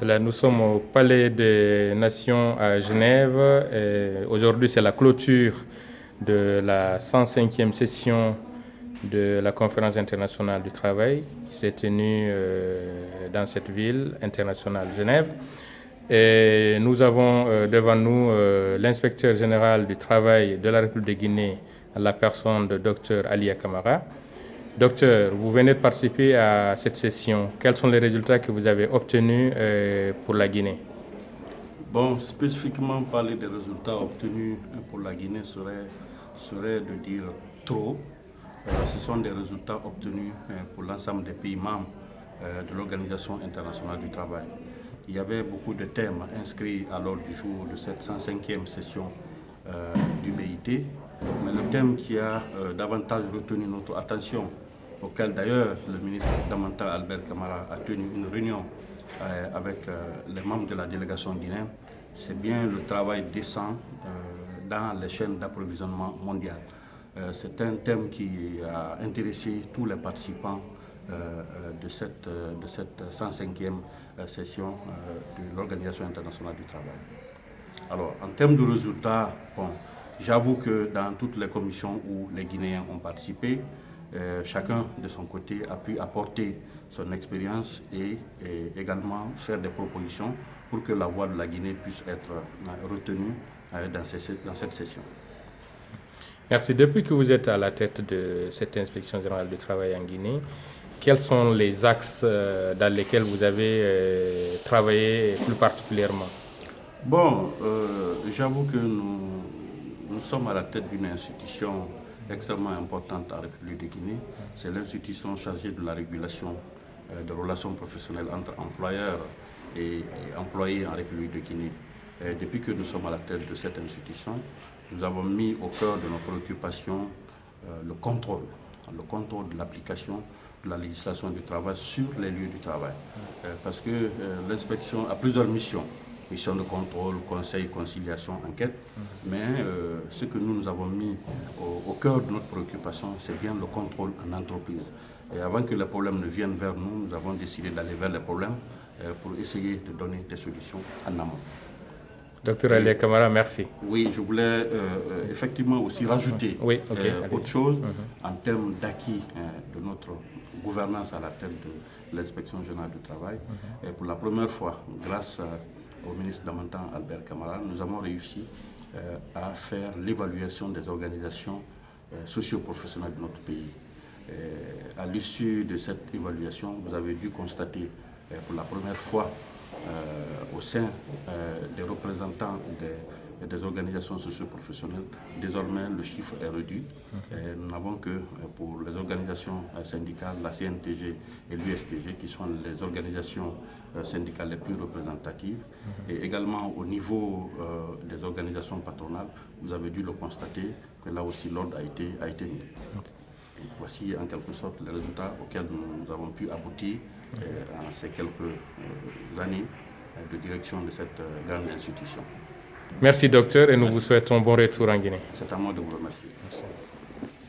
Là, nous sommes au Palais des Nations à Genève. Aujourd'hui, c'est la clôture de la 105e session de la Conférence internationale du travail qui s'est tenue dans cette ville internationale, Genève. Et nous avons devant nous l'inspecteur général du travail de la République de Guinée, à la personne de Dr Alia Camara. Docteur, vous venez de participer à cette session. Quels sont les résultats que vous avez obtenus pour la Guinée? Bon, spécifiquement parler des résultats obtenus pour la Guinée serait de dire trop. Ce sont des résultats obtenus pour l'ensemble des pays membres de l'Organisation internationale du travail. Il y avait beaucoup de thèmes inscrits à l'ordre du jour de cette 105e session du BIT, mais le thème qui a davantage retenu notre attention, auquel d'ailleurs le ministre Damanta Albert Camara a tenu une réunion avec les membres de la délégation guinéenne, c'est bien le travail décent dans les chaînes d'approvisionnement mondiales. C'est un thème qui a intéressé tous les participants de cette 105e session de l'Organisation internationale du travail. Alors, en termes de résultats, bon, j'avoue que dans toutes les commissions où les Guinéens ont participé, chacun de son côté a pu apporter son expérience et également faire des propositions pour que la voix de la Guinée puisse être retenue dans cette session. Merci. Depuis que vous êtes à la tête de cette inspection générale du travail en Guinée, quels sont les axes dans lesquels vous avez travaillé plus particulièrement? Bon, j'avoue que nous sommes à la tête d'une institution extrêmement importante en République de Guinée. C'est l'institution chargée de la régulation des relations professionnelles entre employeurs et employés en République de Guinée. Et depuis que nous sommes à la tête de cette institution, nous avons mis au cœur de nos préoccupations le contrôle de l'application de la législation du travail sur les lieux du travail. Parce que l'inspection a plusieurs missions. Mission de contrôle, conseil, conciliation, enquête. Mais ce que nous avons mis au cœur de notre préoccupation, c'est bien le contrôle en entreprise. Et avant que les problèmes ne viennent vers nous, nous avons décidé d'aller vers les problèmes pour essayer de donner des solutions en amont. Docteur Alia Camara, merci. Oui, je voulais effectivement aussi rajouter autre chose en termes d'acquis de notre gouvernance à la tête de l'inspection générale du travail. Et pour la première fois, grâce au ministre Damanta Albert Camara, nous avons réussi à faire l'évaluation des organisations socio-professionnelles de notre pays. À l'issue de cette évaluation, vous avez dû constater pour la première fois au sein des représentants des organisations socio-professionnelles, désormais le chiffre est réduit. Nous n'avons que pour les organisations syndicales, la CNTG et l'USTG, qui sont les organisations syndicales les plus représentatives. Et également au niveau des organisations patronales, vous avez dû le constater que là aussi l'ordre a été mis. Voici en quelque sorte les résultats auxquels nous avons pu aboutir en ces quelques années de direction de cette grande institution. Merci docteur et nous vous souhaitons bon retour en Guinée. C'est à moi de vous remercier. Merci.